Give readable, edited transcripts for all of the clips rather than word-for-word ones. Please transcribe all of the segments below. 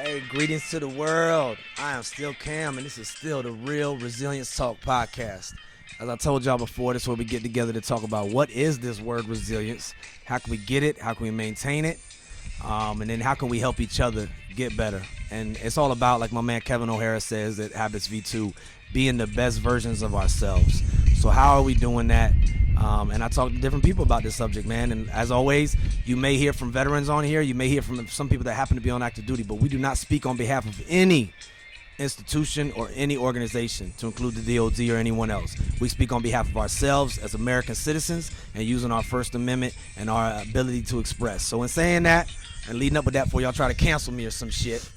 Hey, greetings to the world. I am still Cam, and this is still the Real Resilience Talk podcast. As I told y'all before, this is where we get together to talk about what is this word resilience, how can we get it, how can we maintain it, and then how can we help each other get better. And it's all about, like my man Kevin O'Hara says at Habits V2, being the best versions of ourselves. So how are we doing that? And I talk to different people about this subject, man. And as always, you may hear from veterans on here. You may hear from some people that happen to be on active duty. But we do not speak on behalf of any institution or any organization, to include the DOD or anyone else. We speak on behalf of ourselves as American citizens and using our First Amendment and our ability to express. So in saying that and leading up with that, before y'all try to cancel me or some shit,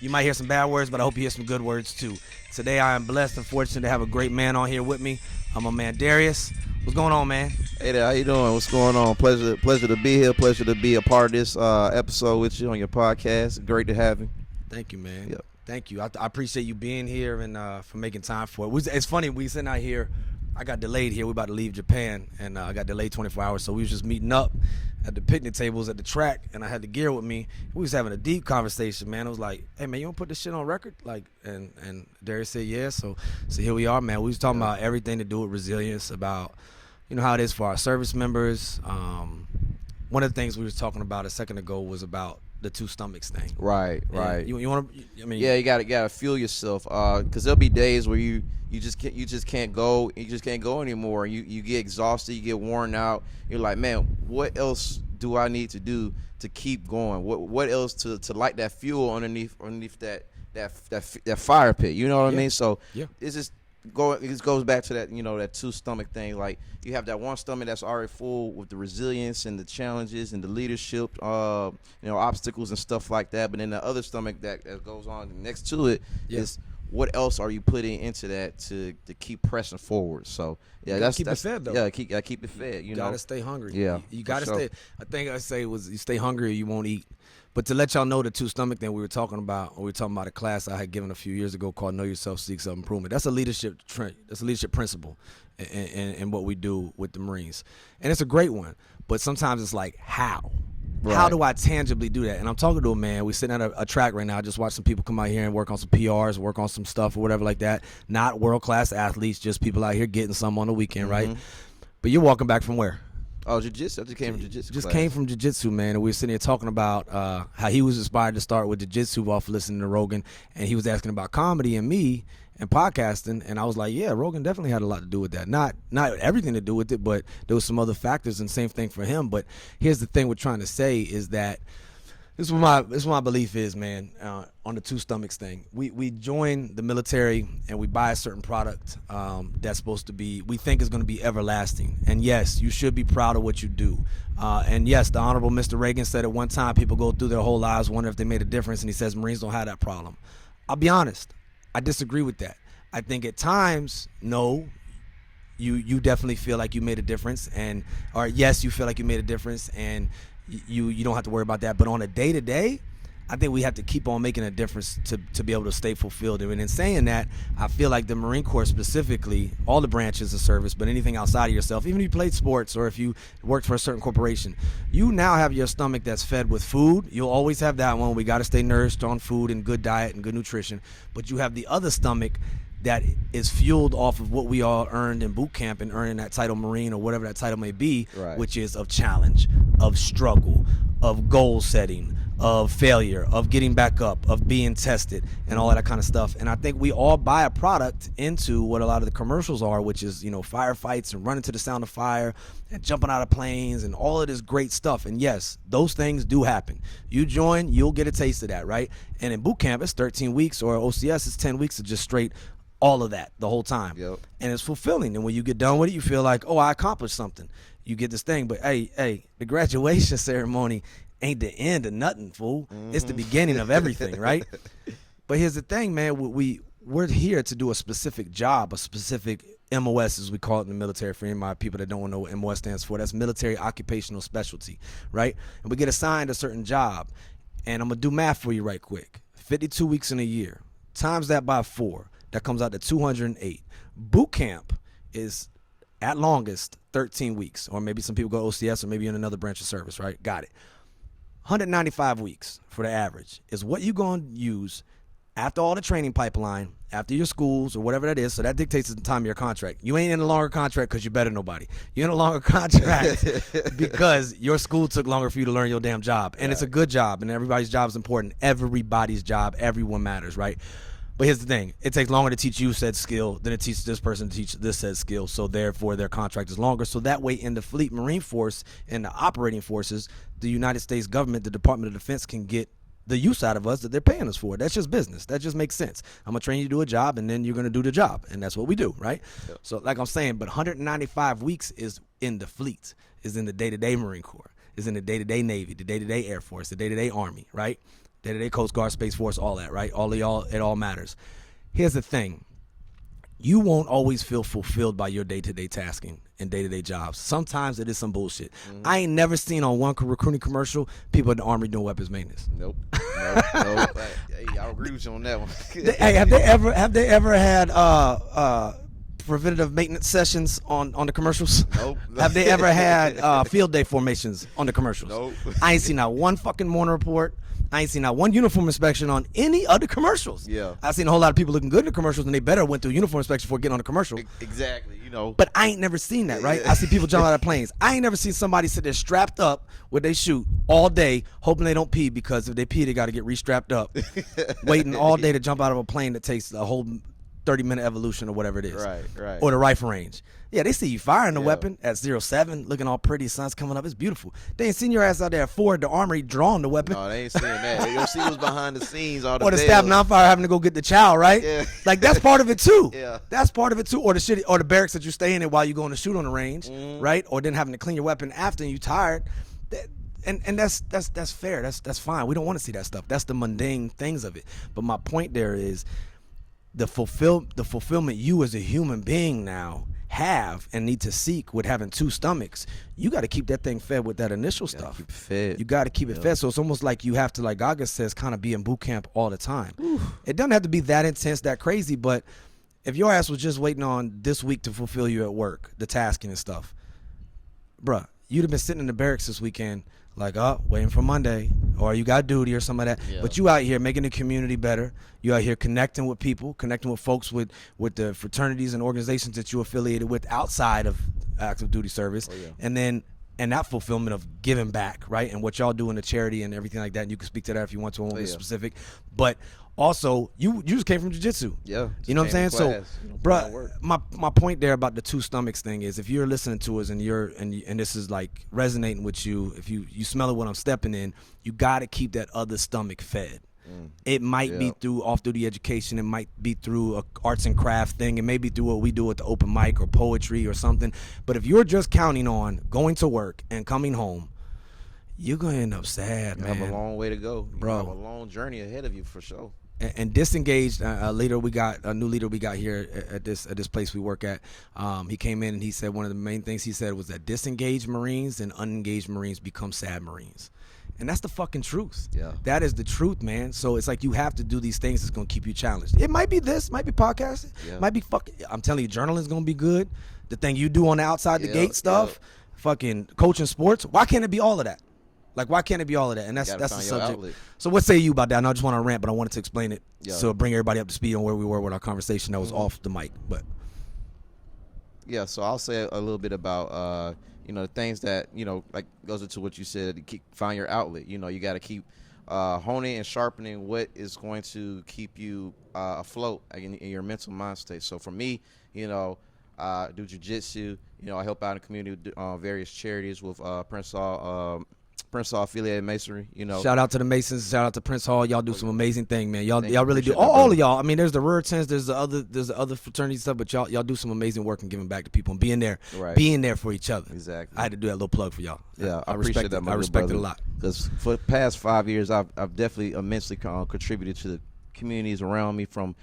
you might hear some bad words, but I hope you hear some good words too. Today I am blessed and fortunate to have a great man on here with me. I'm my man Darius. What's going on, man? Hey there, how you doing? What's going on? Pleasure to be here. Pleasure to be a part of this episode with you on your podcast. Great to have you. Thank you, man. Yep. Thank you. I appreciate you being here and for making time for it. It's funny, we sitting out here. I got delayed here. We about to leave Japan, and I got delayed 24 hours. So we was just meeting up at the picnic tables at the track, and I had the gear with me. We was having a deep conversation, man. I was like, "Hey, man, you want to put this shit on record?" Like, and Darius said, "Yeah." So here we are, man. We was talking about everything to do with resilience, about how it is for our service members. One of the things we was talking about a second ago was about the two stomachs thing. Right. You want to? I mean, Yeah, you gotta fuel yourself. Cause there'll be days where you just can't go. You just can't go anymore. You get exhausted. You get worn out. You're like, man, what else do I need to do to keep going? What else to light that fuel underneath that fire pit? You know what I mean? So it's just. It just goes back to that, that two stomach thing. Like, you have that one stomach that's already full with the resilience and the challenges and the leadership, obstacles and stuff like that. But then the other stomach that goes on next to it is what else are you putting into that to keep pressing forward? So that's it fed though. Yeah, keep it fed. You gotta stay hungry. Yeah, you gotta stay. I think I say was you stay hungry or you won't eat. But to let y'all know the two stomach thing we were talking about a class I had given a few years ago called Know Yourself, Seek Self-Improvement. That's a leadership That's a leadership principle in what we do with the Marines. And it's a great one. But sometimes it's like, how? Right. How do I tangibly do that? And I'm talking to a man. We're sitting at a track right now. I just watched some people come out here and work on some PRs, work on some stuff or whatever like that. Not world-class athletes, just people out here getting some on the weekend, right? But you're walking back from where? Oh, jiu-jitsu. I just came from jiu-jitsu. Came from jiu-jitsu, man. And we were sitting here talking about how he was inspired to start with jiu-jitsu off listening to Rogan. And he was asking about comedy and me and podcasting. And I was like, yeah, Rogan definitely had a lot to do with that. Not everything to do with it, but there was some other factors, and same thing for him. But here's the thing we're trying to say is that this is what my belief is, man, on the two stomachs thing. We join the military and we buy a certain product that's supposed to be, we think is going to be everlasting. And yes, you should be proud of what you do. And yes, the Honorable Mr. Reagan said at one time people go through their whole lives wondering if they made a difference, and he says Marines don't have that problem. I'll be honest, I disagree with that. I think at times, no, you definitely feel like you made a difference, or yes, you feel like you made a difference, and you don't have to worry about that. But on a day-to-day, I think we have to keep on making a difference to be able to stay fulfilled. And in saying that, I feel like the Marine Corps specifically, all the branches of service, but anything outside of yourself, even if you played sports or if you worked for a certain corporation, you now have your stomach that's fed with food. You'll always have that one. We got to stay nourished on food and good diet and good nutrition. But you have the other stomach that is fueled off of what we all earned in boot camp and earning that title Marine or whatever that title may be, right. Which is of challenge, of struggle, of goal setting, of failure, of getting back up, of being tested, and all that kind of stuff. And I think we all buy a product into what a lot of the commercials are, which is, firefights and running to the sound of fire and jumping out of planes and all of this great stuff. And yes, those things do happen. You join, you'll get a taste of that, right? And in boot camp, it's 13 weeks, or OCS, it's 10 weeks of just straight all of that the whole time. Yep. And it's fulfilling. And when you get done with it, you feel like, oh, I accomplished something. You get this thing. But hey, the graduation ceremony ain't the end of nothing, fool. It's the beginning of everything, right? But here's the thing, man. We're here to do a specific job, a specific MOS, as we call it in the military. For any of my people that don't know what MOS stands for, that's military occupational specialty, right? And we get assigned a certain job. And I'm going to do math for you right quick. 52 weeks in a year. Times that by 4. That comes out to 208. Boot camp is, at longest, 13 weeks. Or maybe some people go OCS, or maybe in another branch of service, right? Got it. 195 weeks for the average is what you're going to use after all the training pipeline, after your schools or whatever that is. So that dictates the time of your contract. You ain't in a longer contract because you're better than nobody. You're in a longer contract because your school took longer for you to learn your damn job. And it's a good job, and everybody's job is important. Everybody's job, everyone matters, right? But here's the thing. It takes longer to teach you said skill than it teaches this person to teach this said skill. So therefore, their contract is longer. So that way, in the Fleet Marine Force and the operating forces, the United States government, the Department of Defense can get the use out of us that they're paying us for. That's just business. That just makes sense. I'm going to train you to do a job, and then you're going to do the job. And that's what we do, right? Yep. So like I'm saying, but 195 weeks is in the fleet, is in the day-to-day Marine Corps, is in the day-to-day Navy, the day-to-day Air Force, the day-to-day Army, right? Day-to-day Coast Guard, Space Force, all that, right? All of y'all, it all matters. Here's the thing. You won't always feel fulfilled by your day-to-day tasking and day-to-day jobs. Sometimes it is some bullshit. Mm-hmm. I ain't never seen on one recruiting commercial people in the Army doing weapons maintenance. Nope. Hey, I agree with you on that one. Hey, have they ever had preventative maintenance sessions on the commercials? Nope. Have they ever had field day formations on the commercials? Nope. I ain't seen not one fucking morning report. I ain't seen not one uniform inspection on any other commercials. Yeah. I've seen a whole lot of people looking good in the commercials, and they better went through a uniform inspection before getting on the commercial. Exactly, But I ain't never seen that, right? I see people jump out of planes. I ain't never seen somebody sit there strapped up where they shoot all day, hoping they don't pee, because if they pee, they got to get re-strapped up, waiting all day to jump out of a plane that takes a whole 30-minute evolution or whatever it is. Right. Or the rifle range. Yeah, they see you firing the weapon at 07, looking all pretty, sun's coming up. It's beautiful. They ain't seen your ass out there at Ford, the armory, drawing the weapon. No, they ain't seeing that. You'll see what's behind the scenes. All the or the staff non-fire having to go get the chow, right? Yeah. Like, that's part of it, too. Yeah. That's part of it, too. Or the barracks that you stay in it while you're going to shoot on the range, right? Or then having to clean your weapon after and you tired. And that's fair. That's fine. We don't want to see that stuff. That's the mundane things of it. But my point there is the fulfillment you as a human being now have and need to seek with having two stomachs. You got to keep that thing fed with that initial stuff. Keep it fed. You got to keep it fed. So it's almost like you have to, like Gaga says, kind of be in boot camp all the time. Oof. It doesn't have to be that intense, that crazy, but if your ass was just waiting on this week to fulfill you at work, the tasking and stuff, bruh, you'd have been sitting in the barracks this weekend like, waiting for Monday, or you got duty or something like that. Yeah. But you out here making the community better. You out here connecting with people, connecting with folks with the fraternities and organizations that you affiliated with outside of active duty service. Oh, yeah. And that fulfillment of giving back, right? And what y'all do in the charity and everything like that. And you can speak to that if you want to, on specific. But also, you just came from jiu-jitsu. Yeah. You know what I'm saying? So, bruh, my point there about the two stomachs thing is, if you're listening to us and and this is like resonating with you, if you smell it when I'm stepping in, you got to keep that other stomach fed. It might be through off-duty education. It might be through a arts and craft thing. It may be through what we do at the open mic or poetry or something. But if you're just counting on going to work and coming home, you're going to end up sad, man. You have a long way to go. Bro. You have a long journey ahead of you for sure. And disengaged a new leader we got here at this place we work at. He came in and he said one of the main things he said was that disengaged Marines and unengaged Marines become sad Marines. And that's the fucking truth. Yeah. That is the truth, man. So it's like you have to do these things that's going to keep you challenged. It might be this, might be podcasting, might be I'm telling you, journalism's going to be good. The thing you do on the outside the gate stuff, fucking coaching sports. Why can't it be all of that? Like, why can't it be all of that? And that's the subject. Outlet. So what say you about that? And I just want to rant, but I wanted to explain it so bring everybody up to speed on where we were with our conversation that was off the mic. But yeah, so I'll say a little bit about the things that like goes into what you said. Find your outlet. You got to keep honing and sharpening what is going to keep you afloat in your mental mind state. So for me, I do jiu-jitsu. I help out in the community with various charities with Prince Hall affiliated masonry. Shout out to the Masons. Shout out to Prince Hall. Y'all do some amazing thing, man. Y'all really do. All of y'all. I mean, there's the Ruritans, there's the other fraternity stuff, but y'all do some amazing work and giving back to people and being there for each other. Exactly. I had to do that little plug for y'all. Yeah, I appreciate that. I respect it a lot. Because for the past 5 years, I've definitely immensely contributed to the communities around me, from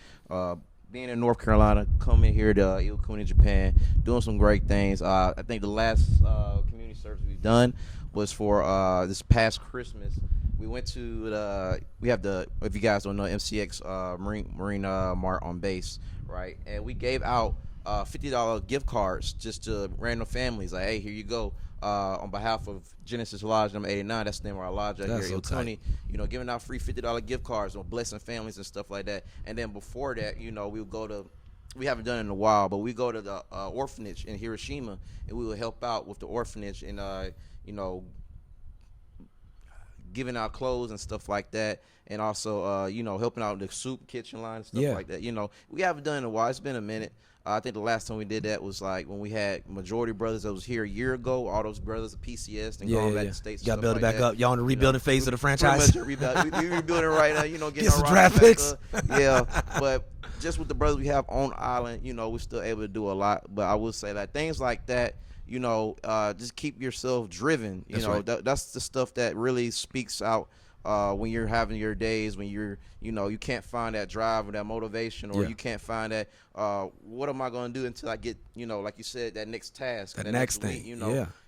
being in North Carolina, coming here to Iwakuni, Japan, doing some great things. I think the last community service we've done was for this past Christmas. We went to we have if you guys don't know, MCX Marine Mart on base, right? And we gave out $50 gift cards just to random families. Like, hey, here you go. on behalf of Genesis Lodge number 89. That's the name of our lodge out That's here. so tight. Tony, giving out free $50 gift cards or blessing families and stuff like that. And then before that, we would go to. We haven't done it in a while, but we go to the orphanage in Hiroshima, and we will help out with the orphanage and giving out clothes and stuff like that, and also helping out the soup kitchen line and stuff like that. We haven't done it in a while. It's been a minute. I think the last time we did that was like when we had Majority Brothers that was here a year ago. All those brothers of PCS and going back to states. Got to build it like back that. up. Y'all in the rebuilding phase of the franchise. We rebuilding right now. Getting Get some our draft roster picks. back up. Yeah, but just with the brothers we have on island, we're still able to do a lot. But I will say that things like that, just keep yourself driven. That's the stuff that really speaks out when you're having your days, when you're, you can't find that drive or that motivation, or you can't find that, what am I going to do until I get, like you said, that next task, that next thing,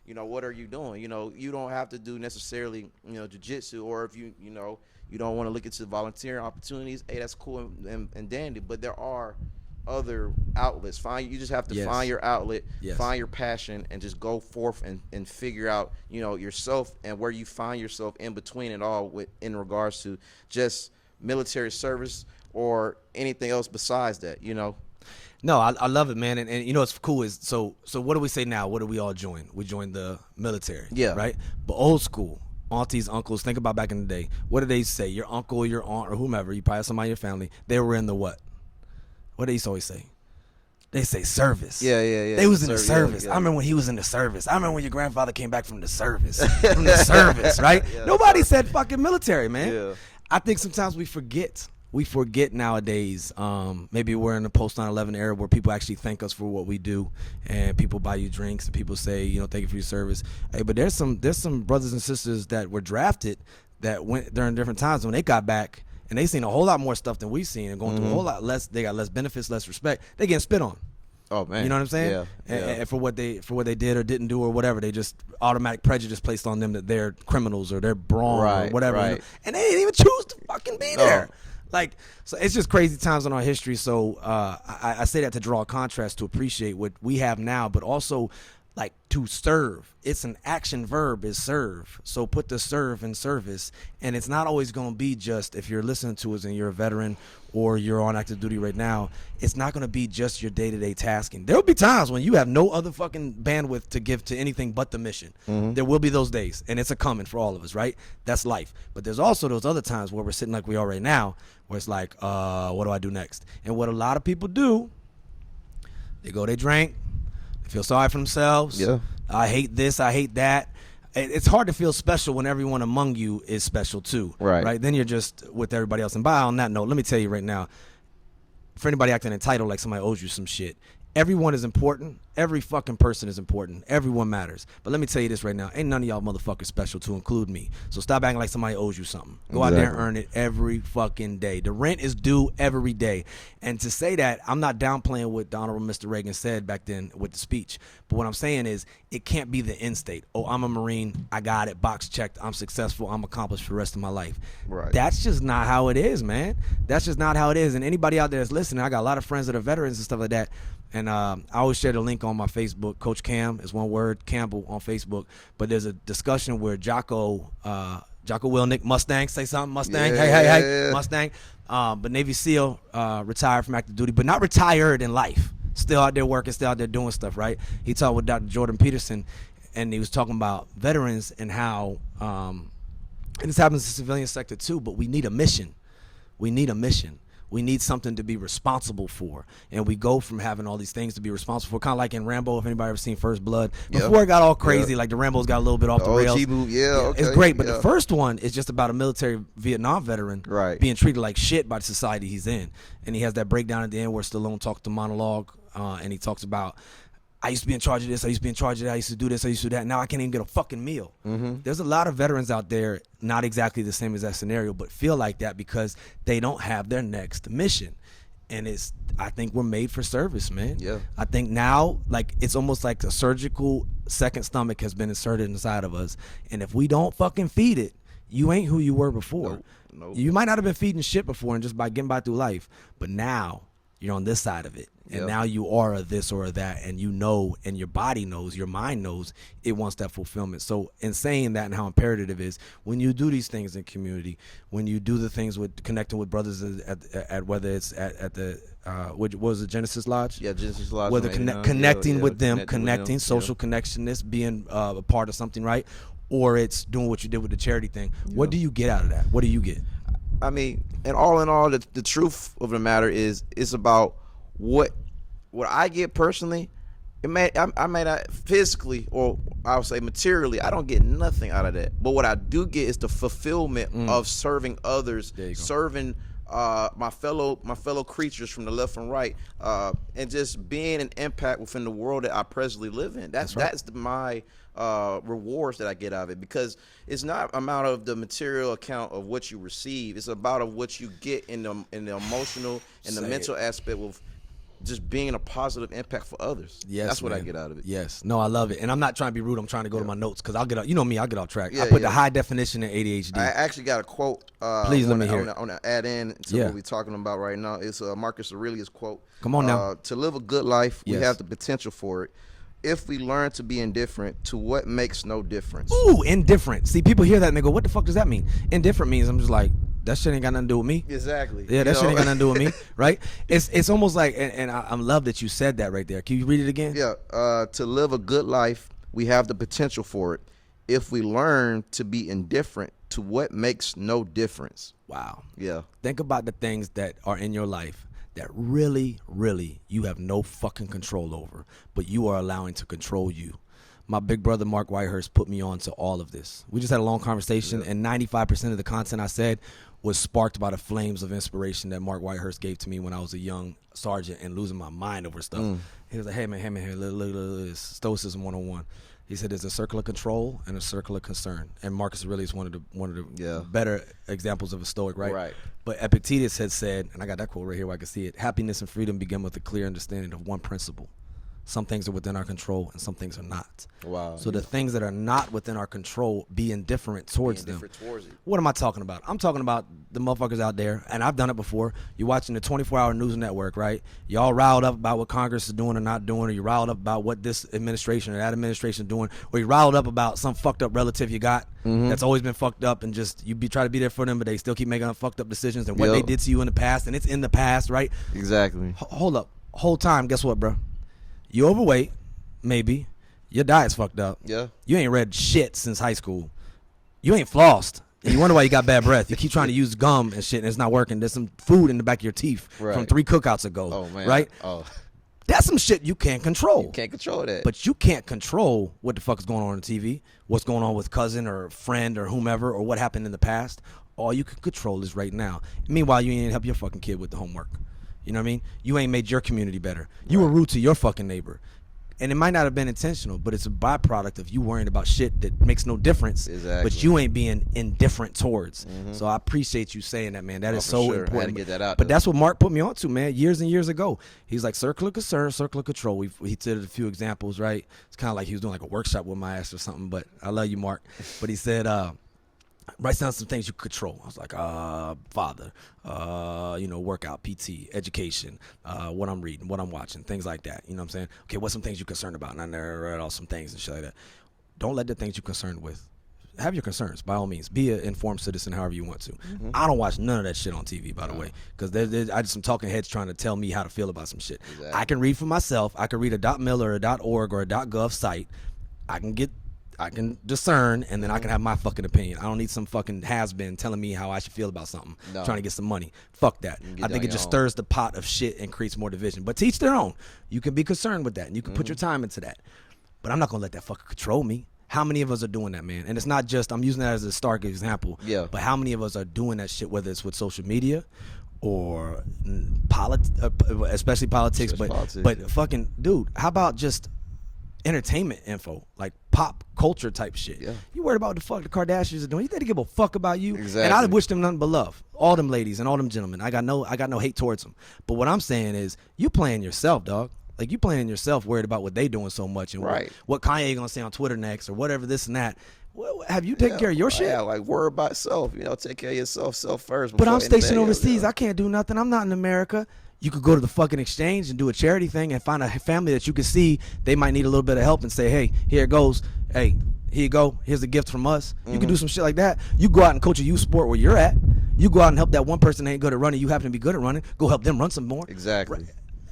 what are you doing? You don't have to do necessarily, jiu-jitsu, or if you don't want to look into volunteering opportunities, hey, that's cool and dandy, but there are other outlets. You just have to find your outlet, find your passion, and just go forth and figure out yourself and where you find yourself in between it all in regards to just military service or anything else besides that. No, I love it, man. And what's cool is so what do we say now? What do we all join? We join the military, right? But old school, aunties, uncles, think about back in the day. What did they say? Your uncle, your aunt, or whomever, you probably have somebody in your family, they were in the what? What they used to always say? They say service. Yeah. They was in the service. I remember when he was in the service. I remember when your grandfather came back from the service. From the service, right? Nobody said fucking military, man. Yeah. I think sometimes we forget. We forget nowadays. Maybe we're in the post 9/11 era where people actually thank us for what we do, and people buy you drinks, and people say, thank you for your service. Hey, but there's some brothers and sisters that were drafted that went during different times when they got back. And they seen a whole lot more stuff than we've seen, and going through a whole lot less. They got less benefits, less respect. They getting spit on. Oh man, you know what I'm saying? Yeah. And for what they did or didn't do or whatever, they just automatic prejudice placed on them that they're criminals or they're wrong or whatever. Right. And they didn't even choose to fucking be there. Like, so it's just crazy times in our history. So I say that to draw a contrast to appreciate what we have now, but also like to serve. It's an action verb, is serve. So put the serve in service. And it's not always going to be just, if you're listening to us and you're a veteran or you're on active duty right now, it's not going to be just your day-to-day tasking. There will be times when you have no other fucking bandwidth to give to anything but the mission. There will be those days, and it's a coming for all of us, right? That's life. But there's also those other times where we're sitting like we are right now, where it's like, what do I do next? And what a lot of people do, they drink, they feel sorry for themselves. Yeah. I hate this, I hate that. It's hard to feel special when everyone among you is special too. Right? Then you're just with everybody else. And on that note, let me tell you right now, for anybody acting entitled like somebody owes you some shit, everyone is important. Every fucking person is important. Everyone matters. But let me tell you this right now. Ain't none of y'all motherfuckers special, to include me. So stop acting like somebody owes you something. Go out there and earn it every fucking day. The rent is due every day. And to say that, I'm not downplaying what the Honorable Mr. Reagan said back then with the speech. But what I'm saying is, it can't be the end state. Oh, I'm a Marine. I got it. Box checked. I'm successful. I'm accomplished for the rest of my life. Right. That's just not how it is, man. That's just not how it is. And anybody out there that's listening, I got a lot of friends that are veterans and stuff like that. And I always share the link on my Facebook. Coach Cam is one word, Campbell on Facebook. But there's a discussion where Jocko Wilnick, Mustang, say something, Mustang, hey, Mustang. But Navy SEAL, retired from active duty, but not retired in life. Still out there working, still out there doing stuff, right? He talked with Dr. Jordan Peterson, and he was talking about veterans and how, and this happens in the civilian sector too, but we need a mission. We need a mission. We need something to be responsible for. And we go from having all these things to be responsible for, kind of like in Rambo, if anybody ever seen First Blood. Before it got all crazy, like the Rambos got a little bit off the rails. It's great, but the first one is just about a military Vietnam veteran being treated like shit by the society he's in. And he has that breakdown at the end where Stallone talks the monologue, and he talks about, I used to be in charge of this, I used to be in charge of that, I used to do this, I used to do that. Now I can't even get a fucking meal. There's a lot of veterans out there, not exactly the same as that scenario, but feel like that because they don't have their next mission. And I think we're made for service, man. Yeah. I think now, like, it's almost like a surgical second stomach has been inserted inside of us. And if we don't fucking feed it, you ain't who you were before. Nope. You might not have been feeding shit before and just by getting by through life, but now you're on this side of it. And Yep. now you are a this or a that, and you know, and your body knows, your mind knows, it wants that fulfillment. So in saying that and how imperative it is, when you do these things in community, when you do the things with connecting with brothers at whether it's at the what was it, Genesis Lodge? Yeah, Genesis Lodge. Whether connecting with them, connecting, social yeah. connectionness, being a part of something, right? Or it's doing what you did with the charity thing. What do you get out of that? What do you get? I mean, and all in all, the truth of the matter is, it's about what I get personally. I may not physically, or I would say materially, I don't get nothing out of that. But what I do get is the fulfillment of serving others, serving my fellow creatures from the left and right, and just being an impact within the world that I presently live in. That's my rewards that I get out of it, because it's not amount of the material account of what you receive. It's about of what you get in the emotional and the mental aspect of just being a positive impact for others. Yes, that's what man. I get out of it. Yes, no, I love it, and I'm not trying to be rude. I'm trying to go to my notes because I'll get off. You know me, I get off track. I put the high definition in ADHD. I actually got a quote. Please let me hear it. I want to add in to what we're talking about right now. It's Marcus Aurelius quote. Come on now. To live a good life, we have the potential for it, if we learn to be indifferent to what makes no difference. Ooh, indifferent. See, people hear that and they go, "What the fuck does that mean?" Indifferent means I'm just like, that shit ain't got nothing to do with me. Exactly. Yeah, that shit ain't got nothing to do with me, right? It's almost like, and I love that you said that right there. Can you read it again? Yeah. To live a good life, we have the potential for it, if we learn to be indifferent to what makes no difference. Wow. Yeah. Think about the things that are in your life that really, really you have no fucking control over, but you are allowing to control you. My big brother Mark Whitehurst put me on to all of this. We just had a long conversation, and 95% of the content I said was sparked by the flames of inspiration that Mark Whitehurst gave to me when I was a young sergeant and losing my mind over stuff. He was like, hey man, here, look, this Stoicism 101. He said there's a circle of control and a circle of concern. And Marcus Aurelius is one of the better examples of a Stoic, right? Right. But Epictetus had said, and I got that quote right here where I can see it, happiness and freedom begin with a clear understanding of one principle. Some things are within our control and some things are not. Wow. So the things that are not within our control, be indifferent towards them. Towards it. What am I talking about? I'm talking about the motherfuckers out there, and I've done it before. You're watching the 24-hour news network, right? You all riled up about what Congress is doing or not doing, or you riled up about what this administration or that administration is doing, or you riled up about some fucked up relative you got that's always been fucked up, and just try to be there for them, but they still keep making fucked up decisions and what they did to you in the past, and it's in the past, right? Exactly. Hold up. Whole time, guess what, bro? You overweight, maybe. Your diet's fucked up. Yeah. You ain't read shit since high school. You ain't flossed. And you wonder why you got bad breath. You keep trying to use gum and shit, and it's not working. There's some food in the back of your teeth from 3 cookouts ago. Oh, man. Right? Oh. That's some shit you can't control. You can't control that. But you can't control what the fuck is going on TV, what's going on with cousin or friend or whomever, or what happened in the past. All you can control is right now. Meanwhile, you ain't help your fucking kid with the homework. You know what I mean? You ain't made your community better. You were rude to your fucking neighbor. And it might not have been intentional, but it's a byproduct of you worrying about shit that makes no difference. Exactly. But you ain't being indifferent towards. So I appreciate you saying that, man. That is so important. I had to get that out. But that's what Mark put me on to, man, years and years ago. He's like, circle of concern, circle of control. He did a few examples, right? It's kind of like he was doing like a workshop with my ass or something, but I love you, Mark. But he said, write down some things you control. I was like, father, workout, PT, education, what I'm reading, what I'm watching, things like that. You know what I'm saying? Okay, what's some things you're concerned about? And I read all some things and shit like that. Don't let the things you're concerned with. Have your concerns, by all means. Be an informed citizen however you want to. I don't watch none of that shit on TV, by the way, because I just some talking heads trying to tell me how to feel about some shit. Exactly. I can read for myself. I can read a .mil or a .org or a .gov site. I can discern, and then I can have my fucking opinion. I don't need some fucking has-been telling me how I should feel about something, trying to get some money. Fuck that. I think it just stirs the pot of shit and creates more division. But to each their own. You can be concerned with that, and you can put your time into that. But I'm not going to let that fucker control me. How many of us are doing that, man? And it's not just, I'm using that as a stark example, but how many of us are doing that shit, whether it's with social media or especially politics, but fucking, dude, how about just entertainment info, like pop culture type shit? You worried about what the fuck the Kardashians are doing? You think they give a fuck about you? Exactly. And I wish them nothing but love, all them ladies and all them gentlemen. I got no hate towards them. But what I'm saying is, you playing yourself, dog. Like, you playing yourself, worried about what they doing so much and what Kanye gonna say on Twitter next or whatever, this and that. Have you taken care of your shit? Yeah, like worry about self. Take care of yourself, self first. But I'm stationed anybody overseas. else. I can't do nothing. I'm not in America. You could go to the fucking exchange and do a charity thing and find a family that you can see they might need a little bit of help and say, hey, here it goes. Hey, here you go. Here's a gift from us. You can do some shit like that. You go out and coach a youth sport where you're at. You go out and help that one person that ain't good at running. You happen to be good at running. Go help them run some more. Exactly.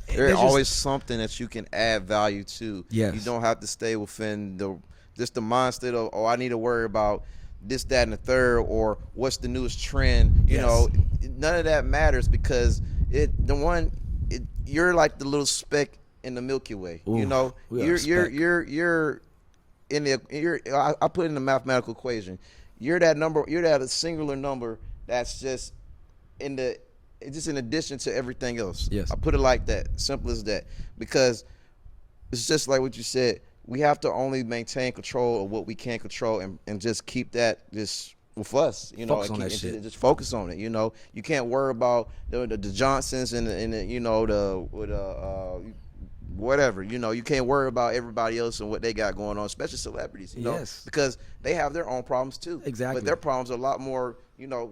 There's always something that you can add value to. Yes. You don't have to stay within the mindset of, I need to worry about this, that, and the third, or what's the newest trend. None of that matters, because you're like the little speck in the Milky Way. Ooh, you're in the I put it in the mathematical equation. You're that number. You're that singular number that's just in addition to everything else. Yes. I put it like that, simple as that, because it's just like what you said. We have to only maintain control of what we can control, and just keep that just with us. Focus on that shit. Just focus on it. You can't worry about the Johnsons and whatever. You can't worry about everybody else and what they got going on, especially celebrities. Yes. Because they have their own problems too. Exactly. But their problems are a lot more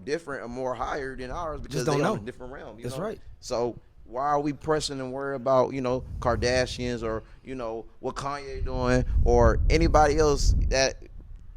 different and more higher than ours, because don't they're know. in a different realm. That's right. So why are we pressing and worry about Kardashians, or what Kanye doing, or anybody else that,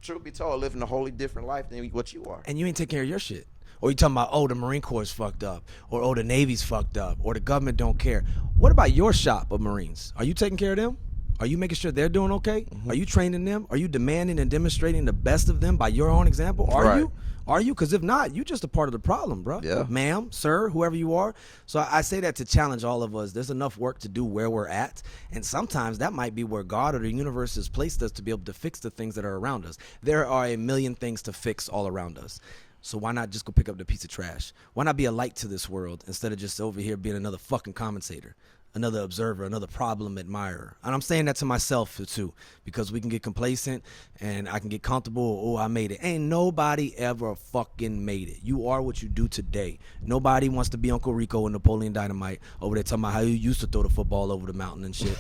truth be told, living a wholly different life than what you are? And you ain't taking care of your shit. Or you talking about, the Marine Corps is fucked up, or the Navy's fucked up, or the government don't care. What about your shop of Marines? Are you taking care of them? Are you making sure they're doing okay? Are you training them? Are you demanding and demonstrating the best of them by your own example? Are you? Are you? Because if not, you just a part of the problem, bro. Yeah. Ma'am, sir, whoever you are. So I say that to challenge all of us. There's enough work to do where we're at. And sometimes that might be where God or the universe has placed us to be able to fix the things that are around us. There are a million things to fix all around us. So why not just go pick up the piece of trash? Why not be a light to this world instead of just over here being another fucking commentator, another observer, another problem admirer? And I'm saying that to myself too, because we can get complacent and I can get comfortable. I made it. Ain't nobody ever fucking made it. You are what you do today. Nobody wants to be Uncle Rico and Napoleon Dynamite over there talking about how you used to throw the football over the mountain and shit.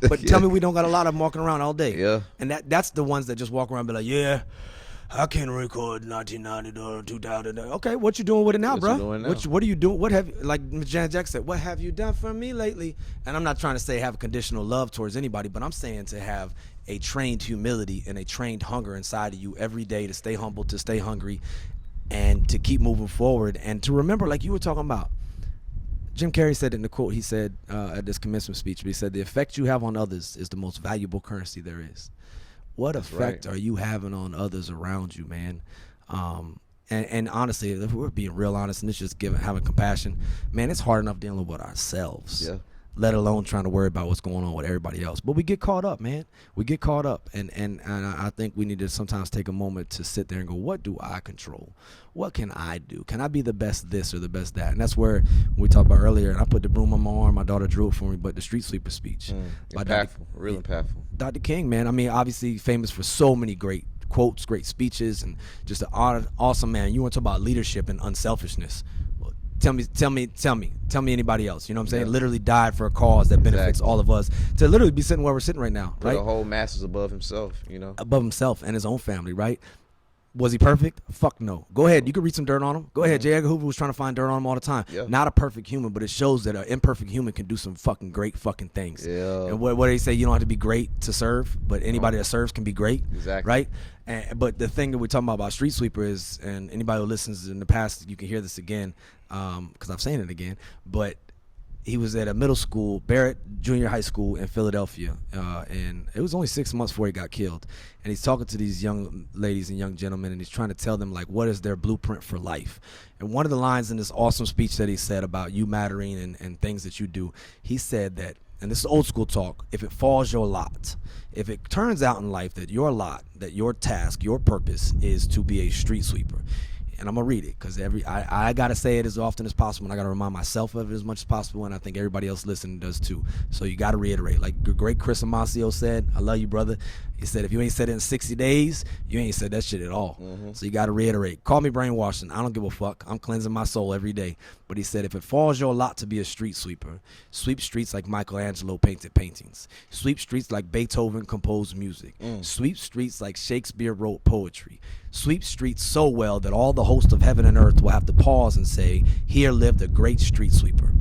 But tell me we don't got a lot of them walking around all day. Yeah. And that's the ones that just walk around and be like, yeah, I can't record 1990 or 2000. Okay, what you doing with it now, bro? What are you doing? What have, like Janet Jackson said, what have you done for me lately? And I'm not trying to say have conditional love towards anybody, but I'm saying to have a trained humility and a trained hunger inside of you every day, to stay humble, to stay hungry, and to keep moving forward, and to remember, like you were talking about. Jim Carrey said in the quote, he said at this commencement speech, but he said, the effect you have on others is the most valuable currency there is. What effect are you having on others around you, man? And honestly, if we're being real honest, and it's just having compassion, man, it's hard enough dealing with ourselves. Yeah. Let alone trying to worry about what's going on with everybody else. But we get caught up, man. We get caught up. And I think we need to sometimes take a moment to sit there and go, what do I control? What can I do? Can I be the best this or the best that? And that's where we talked about earlier, and I put the broom on my arm, my daughter drew it for me, but the street sweeper speech. Impactful, real impactful. Dr. King, man, I mean, obviously famous for so many great quotes, great speeches, and just an awesome man. You want to talk about leadership and unselfishness. Tell me anybody else. You know what I'm saying? Yeah. Literally died for a cause that benefits all of us. To literally be sitting where we're sitting right now, Put right? the whole masses above himself, Above himself and his own family, right? Was he perfect? Fuck no. Go ahead. You can read some dirt on him. Go ahead. J. Edgar Hoover was trying to find dirt on him all the time. Yeah. Not a perfect human, but it shows that an imperfect human can do some fucking great fucking things. Yeah. And what do they say? You don't have to be great to serve, but anybody that serves can be great. Exactly. Right? But the thing that we're talking about Street Sweeper is, and anybody who listens in the past, you can hear this again, because I'm saying it again, but he was at a middle school, Barrett Junior High School in Philadelphia, and it was only 6 months before he got killed. And he's talking to these young ladies and young gentlemen, and he's trying to tell them, like, what is their blueprint for life. And one of the lines in this awesome speech that he said about you mattering and things that you do, he said that, and this is old school talk, if it falls your lot, if it turns out in life that your lot, that your task, your purpose is to be a street sweeper, and I'm gonna read it because I gotta say it as often as possible, and I gotta remind myself of it as much as possible, and I think everybody else listening does too. So you gotta reiterate, like the great Chris Amacio said, I love you, brother. He said, if you ain't said it in 60 days, you ain't said that shit at all. So you got to reiterate. Call me brainwashing. I don't give a fuck. I'm cleansing my soul every day. But he said, if it falls your lot to be a street sweeper, sweep streets like Michelangelo painted paintings. Sweep streets like Beethoven composed music. Sweep streets like Shakespeare wrote poetry. Sweep streets so well that all the hosts of heaven and earth will have to pause and say, here lived a great street sweeper.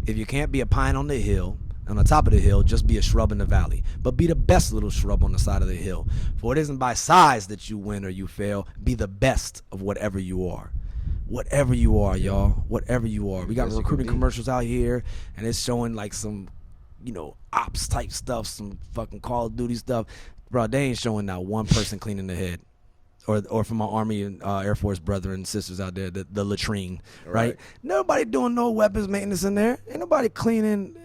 If you can't be a pine on the hill, on the top of the hill, just be a shrub in the valley. But be the best little shrub on the side of the hill. For it isn't by size that you win or you fail. Be the best of whatever you are. Whatever you are, y'all. Whatever you are. We got recruiting commercials out here, and it's showing like some, ops type stuff, some fucking Call of Duty stuff. Bro, they ain't showing not one person cleaning the head. Or from my Army and Air Force brothers and sisters out there, the latrine, right? Nobody doing no weapons maintenance in there. Ain't nobody cleaning,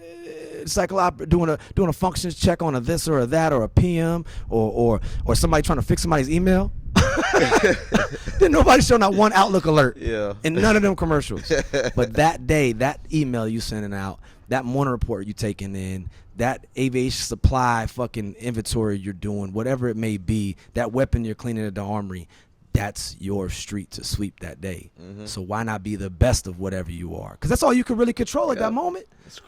doing a functions check on a this or a that or a PM or somebody trying to fix somebody's email. Didn't nobody show not one Outlook alert in none of them commercials. But that day, that email you sending out, that morning report you taking in, that aviation supply fucking inventory you're doing, whatever it may be, that weapon you're cleaning at the armory, that's your street to sweep that day. So why not be the best of whatever you are? Because that's all you can really control at that moment.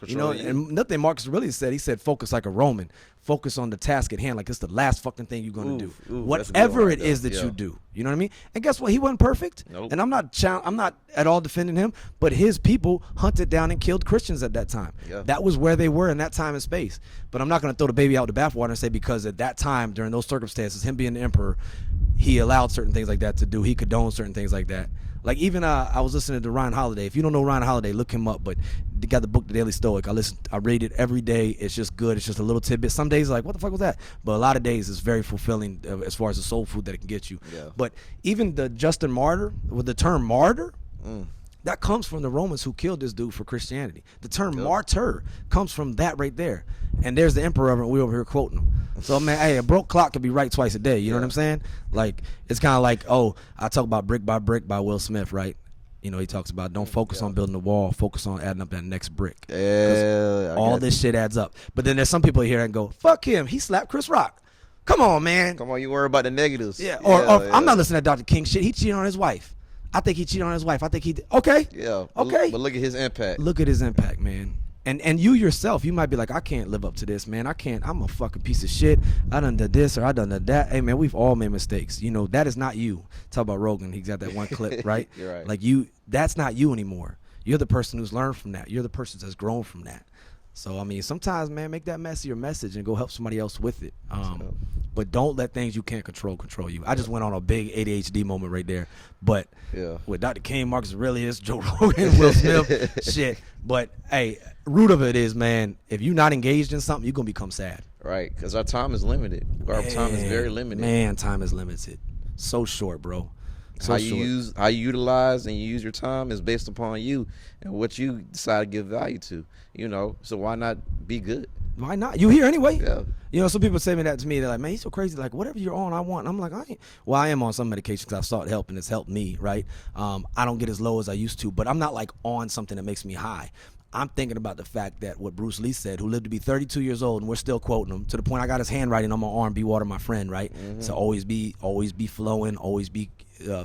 And nothing Marcus really said. He said, focus like a Roman. Focus on the task at hand, like it's the last fucking thing you're going to do. Whatever it is that you do. You know what I mean? And guess what? He wasn't perfect. And I'm not at all defending him, but his people hunted down and killed Christians at that time. That was where they were in that time and space. But I'm not going to throw the baby out with the bathwater and say because at that time, during those circumstances, him being the emperor, he allowed certain things like that to do. He condoned certain things like that. Like even I was listening to Ryan Holiday. If you don't know Ryan Holiday, look him up. But they got the book The Daily Stoic. I read it every day. It's just good. It's just a little tidbit. Some days like, what the fuck was that? But a lot of days it's very fulfilling as far as the soul food that it can get you. But even the Justin Martyr, with the term martyr, that comes from the Romans who killed this dude for Christianity. The term martyr comes from that right there. And there's the emperor of it, and we over here quoting him. So, man, hey, a broke clock can be right twice a day. You know what I'm saying? Like, it's kind of like, I talk about Brick by Will Smith, right? He talks about don't focus on building the wall, focus on adding up that next brick. All this shit adds up. But then there's some people here that go, fuck him, he slapped Chris Rock. Come on, man. Come on, you worry about the negatives. Or I'm not listening to Dr. King shit. He cheated on his wife. I think he cheated on his wife. I think he did. Okay. Okay. But look at his impact. Look at his impact, man. And you yourself, you might be like, I can't live up to this, man. I can't. I'm a fucking piece of shit. I done did this or I done did that. Hey, man, we've all made mistakes. That is not you. Talk about Rogan. He's got that one clip, right? You're right. Like that's not you anymore. You're the person who's learned from that. You're the person that's grown from that. So, I mean, sometimes, man, make that mess your message and go help somebody else with it. But don't let things you can't control you. I just went on a big ADHD moment right there. But with Dr. King, Marcus Aurelius, Joe Rogan, Will Smith, shit. But, hey, root of it is, man, if you're not engaged in something, you're going to become sad. Right, because our time is limited. Our time is very limited. Man, time is limited. So short, bro. How you utilize and you use your time is based upon you and what you decide to give value to. So why not be good? Why not? You here anyway. Some people say that to me. They're like, man, he's so crazy. Like, whatever you're on, I want. I'm like, I am on some medications because I've sought help and it's helped me, right? I don't get as low as I used to, but I'm not like on something that makes me high. I'm thinking about the fact that what Bruce Lee said, who lived to be 32 years old, and we're still quoting him, to the point I got his handwriting on my arm, be water, my friend, right? So always be flowing, always be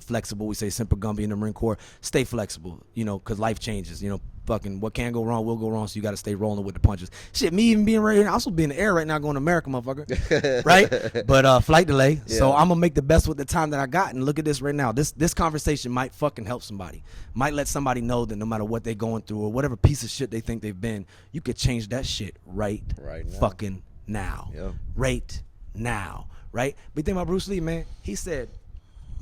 flexible. We say Semper Gumby in the Marine Corps. Stay flexible, because life changes. Fucking what can go wrong will go wrong, so you got to stay rolling with the punches. Shit, me even being right here, I'm supposed to be in the air right now going to America, motherfucker. Right? But flight delay. So I'm going to make the best with the time that I got. And look at this right now. This conversation might fucking help somebody. Might let somebody know that no matter what they're going through or whatever piece of shit they think they've been, you could change that shit right now. Fucking now. Right now. Right? But think about Bruce Lee, man. He said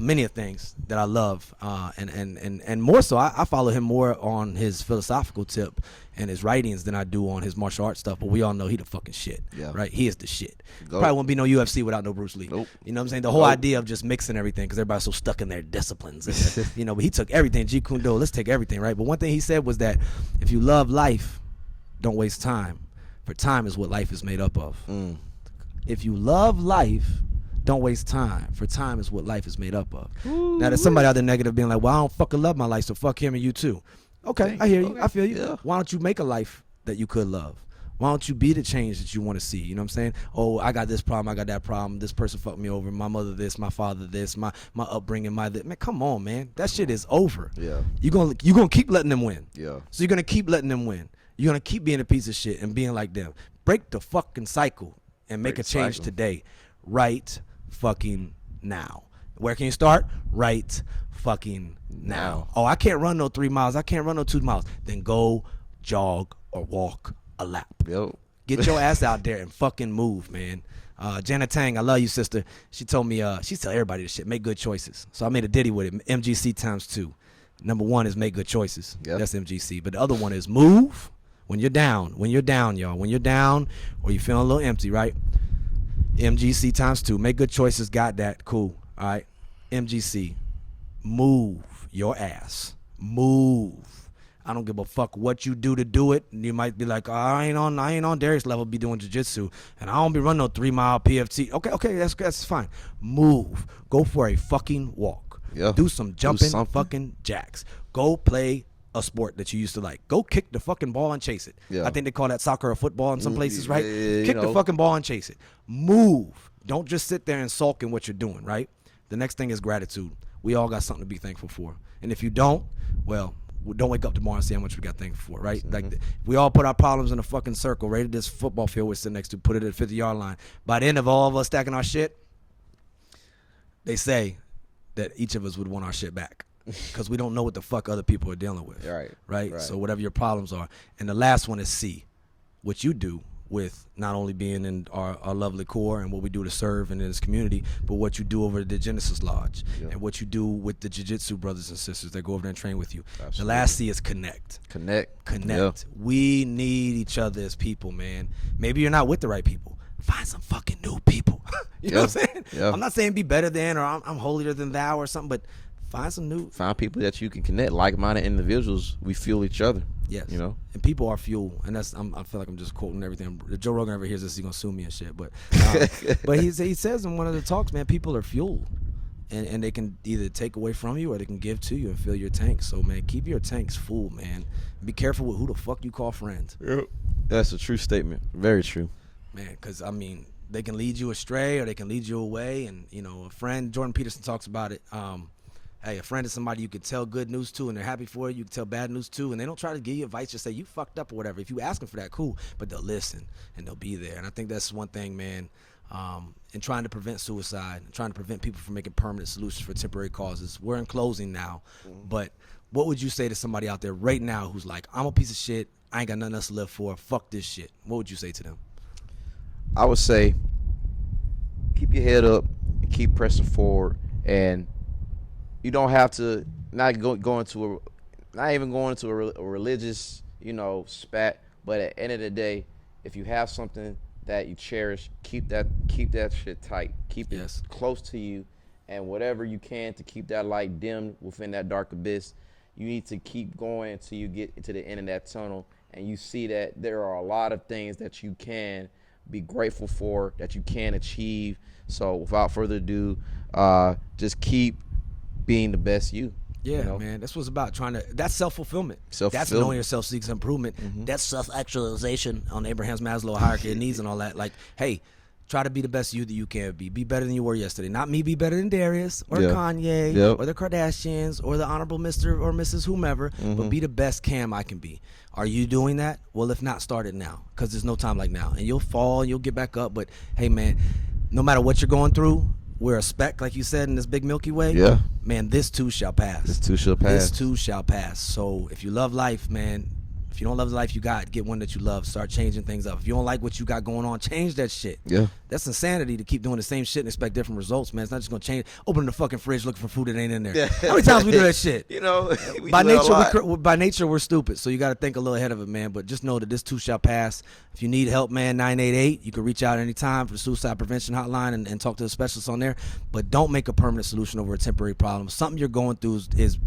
many of things that I love, and more so, I follow him more on his philosophical tip and his writings than I do on his martial arts stuff. But we all know he the fucking shit, right? He is the shit. Probably wouldn't be no UFC without no Bruce Lee. Nope. You know what I'm saying? The whole idea of just mixing everything because everybody's so stuck in their disciplines. And, but he took everything. Jeet Kune Do, let's take everything, right? But one thing he said was that if you love life, don't waste time, for time is what life is made up of. If you love life, don't waste time, for time is what life is made up of. Now, there's somebody out there negative being like, well, I don't fucking love my life, so fuck him and you too. Okay, I hear you. I feel you. Why don't you make a life that you could love? Why don't you be the change that you want to see? You know what I'm saying? Oh, I got this problem, I got that problem. This person fucked me over. My mother this, my father this, my upbringing, man, come on, man. That shit is over. Yeah. You're gonna keep letting them win. Yeah. So you're gonna keep letting them win. You're gonna keep being a piece of shit and being like them. Break the fucking cycle and make a change today. Right fucking now. Where can you start? Right fucking now. Oh, I can't run no 3 miles. I can't run no 2 miles. Then go jog or walk a lap. Yo. Get your ass out there and fucking move, man. Janet Tang, I love you, sister. She told me, she tell everybody this shit, make good choices. So I made a ditty with it, MGC times 2. Number 1 is make good choices. Yep. That's MGC. But the other one is move when you're down. When you're down, y'all. When you're down or you're feeling a little empty, right? MGC times 2. Make good choices. Got that. Cool. All right. MGC. Move your ass. Move. I don't give a fuck what you do to do it. You might be like, oh, I ain't on Darius level, be doing jiu-jitsu, and I don't be running no 3 mile PFT. Okay, that's fine. Move. Go for a fucking walk. Yeah. Do some jumping fucking jacks. Go play a sport that you used to like. Go kick the fucking ball and chase it. Yeah. I think they call that soccer or football in some places, right? Kick the fucking ball and chase it. Move. Don't just sit there and sulk in what you're doing, right? The next thing is gratitude. We all got something to be thankful for. And if you don't, well, don't wake up tomorrow and see how much we got thankful for, right? Mm-hmm. Like, we all put our problems in a fucking circle, right? This football field we're sitting next to, put it at the 50-yard line. By the end of all of us stacking our shit, they say that each of us would want our shit back because we don't know what the fuck other people are dealing with, right? So whatever your problems are. And the last one is C, what you do with not only being in our lovely core and what we do to serve and in this community, but what you do over at the Genesis Lodge and what you do with the jiu-jitsu brothers and sisters that go over there and train with you. Absolutely. The last C is connect. Connect. We need each other as people, man. Maybe you're not with the right people. Find some fucking new people. You know what I'm saying? I'm not saying be better than or I'm holier than thou or something, but find people that you can connect, like-minded individuals. We fuel each other. Yes. You know? And people are fuel. And I feel like I'm just quoting everything. If Joe Rogan ever hears this, he's going to sue me and shit. But he says in one of the talks, man, people are fuel. And they can either take away from you or they can give to you and fill your tank. So, man, keep your tanks full, man. Be careful with who the fuck you call friends. Yep. That's a true statement. Very true. Man, because, I mean, they can lead you astray or they can lead you away. And, you know, a friend, Jordan Peterson talks about it. Hey, a friend is somebody you can tell good news to and they're happy for you. You can tell bad news to, and they don't try to give you advice, just say you fucked up or whatever. If you ask them for that, cool, but they'll listen and they'll be there. And I think that's one thing, man, in trying to prevent suicide and trying to prevent people from making permanent solutions for temporary causes. We're in closing now, but what would you say to somebody out there right now who's like, I'm a piece of shit, I ain't got nothing else to live for, fuck this shit? What would you say to them? I would say keep your head up and keep pressing forward, and you don't have to not even go into a religious, spat. But at the end of the day, if you have something that you cherish, keep that shit tight. Keep it close to you, and whatever you can to keep that light dim within that dark abyss. You need to keep going until you get to the end of that tunnel, and you see that there are a lot of things that you can be grateful for, that you can achieve. So without further ado, just keep being the best you. Yeah, man. That's what's about that's self-fulfillment. That's knowing yourself seeks improvement. Mm-hmm. That's self-actualization on Abraham's Maslow hierarchy of needs and all that. Like, hey, try to be the best you that you can be. Be better than you were yesterday. Not me be better than Darius or Kanye or the Kardashians or the Honorable Mr. or Mrs. whomever, but be the best Cam I can be. Are you doing that? Well, if not, start it now, because there's no time like now. And you'll fall and you'll get back up. But, hey, man, no matter what you're going through, we're a speck, like you said, in this big Milky Way. Yeah. Man, this too shall pass. This too shall pass. So if you love life, man, if you don't love the life you got, get one that you love. Start changing things up. If you don't like what you got going on, change that shit. Yeah. That's insanity to keep doing the same shit and expect different results, man. It's not just going to change. Open the fucking fridge looking for food that ain't in there. How many times we do that shit? By nature, we're stupid. So you got to think a little ahead of it, man. But just know that this too shall pass. If you need help, man, 988. You can reach out anytime for the suicide prevention hotline and talk to the specialists on there. But don't make a permanent solution over a temporary problem. Something you're going through is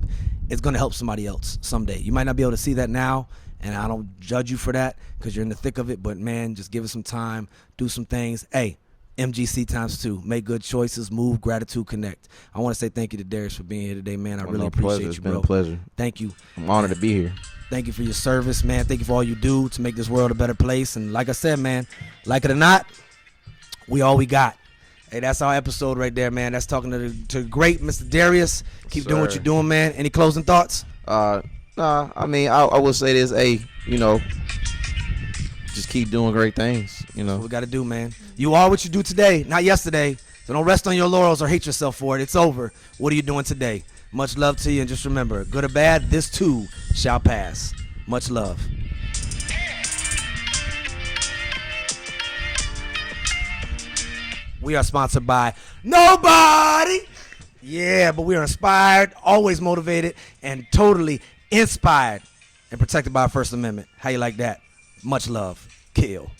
going to help somebody else someday. You might not be able to see that now. And I don't judge you for that because you're in the thick of it. But, man, just give it some time. Do some things. Hey, MGC times 2. Make good choices. Move. Gratitude. Connect. I want to say thank you to Darius for being here today, man. I really appreciate you, bro. It's been a pleasure. Thank you. I'm honored to be here. Thank you for your service, man. Thank you for all you do to make this world a better place. And like I said, man, like it or not, we all we got. Hey, that's our episode right there, man. That's talking to great Mr. Darius. Keep doing what you're doing, man. Any closing thoughts? Nah, I mean, I will say this, hey, you know, just keep doing great things, you know. That's what we got to do, man. You are what you do today, not yesterday. So don't rest on your laurels or hate yourself for it. It's over. What are you doing today? Much love to you, and just remember, good or bad, this too shall pass. Much love. We are sponsored by nobody. Yeah, but we are inspired, always motivated, and totally inspired and protected by our First Amendment. How you like that? Much love. Kill.